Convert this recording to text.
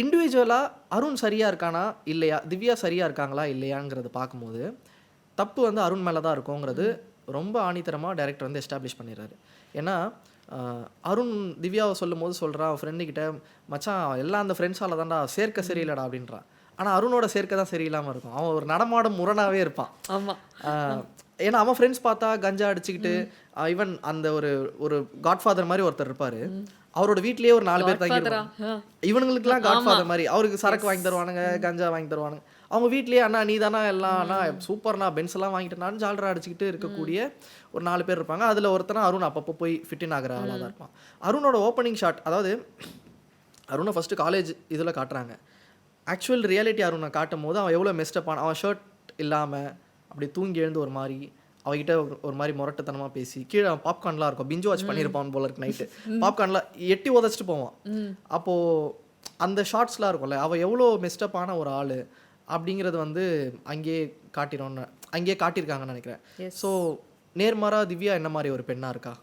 இண்டிவிஜுவலாக அருண் சரியாக இருக்கானா இல்லையா, திவ்யா சரியாக இருக்காங்களா இல்லையாங்கிறது பார்க்கும்போது தப்பு வந்து அருண் மேலே தான் இருக்குங்கிறது ரொம்ப ஆணித்தரமாக டைரக்டர் வந்து எஸ்டாப்ளிஷ் பண்ணிடுறாரு. ஏன்னா அருண் திவ்யாவை சொல்லும் போது சொல்கிறான் அவன் ஃப்ரெண்டுக்கிட்ட, மச்சான் எல்லாம் அந்த ஃப்ரெண்ட்ஸால் தான்டா சேர்க்க சரியில்லைடா அப்படின்றான். ஆனால் அருணோட சேர்க்கை தான் சரியில்லாமல் இருக்கும். அவன் ஒரு நடமாடும் முரணாகவே இருப்பான். ஆமாம். ஏன்னா அவன் ஃப்ரெண்ட்ஸ் பார்த்தா கஞ்சா அடிச்சுக்கிட்டு ஈவன் அந்த ஒரு ஒரு காட்ஃபாதர் மாதிரி ஒருத்தர் இருப்பார். அவரோட வீட்லேயே ஒரு 4 பேர் தங்கிடுவாங்க. இவனுங்களுக்குலாம் காட்ஃபாதர் மாதிரி அவருக்கு சரக்கு வாங்கி தருவானுங்க, கஞ்சா வாங்கி தருவானுங்க. அவங்க வீட்லேயே அண்ணா நீ தானா எல்லாம் அண்ணா சூப்பர்ண்ணா பென்ஸ் எல்லாம் வாங்கிட்டேனான்னு ஜாலரா அடிச்சுக்கிட்டு இருக்கக்கூடிய ஒரு 4 பேர் இருப்பாங்க. அதில் ஒருத்தனா அருண் அப்பப்போ போய் ஃபிட்டின் ஆகிற ஆளாக தான் இருப்பான். அருணோட ஓப்பனிங் ஷாட், அதாவது அருணை ஃபஸ்ட்டு காலேஜ் இதில் காட்டுறாங்க. ஆக்சுவல் ரியாலிட்டி அருணை காட்டும் போது அவன் எவ்வளோ மெஸ்டப்பான, அவன் ஷர்ட் இல்லாமல் அப்படி தூங்கி எழுந்து ஒரு மாதிரி அவகிட்ட ஒரு மாதிரி முரட்டுத்தனமாக பேசி கீழே பாப்கார்ன்லாம் இருக்கும், பிஞ்சு வாட்ச் பண்ணியிருப்பான் போல இருக்கு நைட்டு. பாப்கார்ன்லாம் எட்டி உதச்சிட்டு போவான். அப்போது அந்த ஷார்ட்ஸ்லாம் இருக்கும்ல, அவள் எவ்வளோ மெஸ்டப்பான ஒரு ஆள் அப்படிங்கிறது வந்து அங்கேயே காட்டியிருக்காங்கன்னு நினைக்கிறேன். ஸோ நேர்மாறாக திவ்யா என்ன மாதிரி ஒரு பெண்ணாக இருக்கா?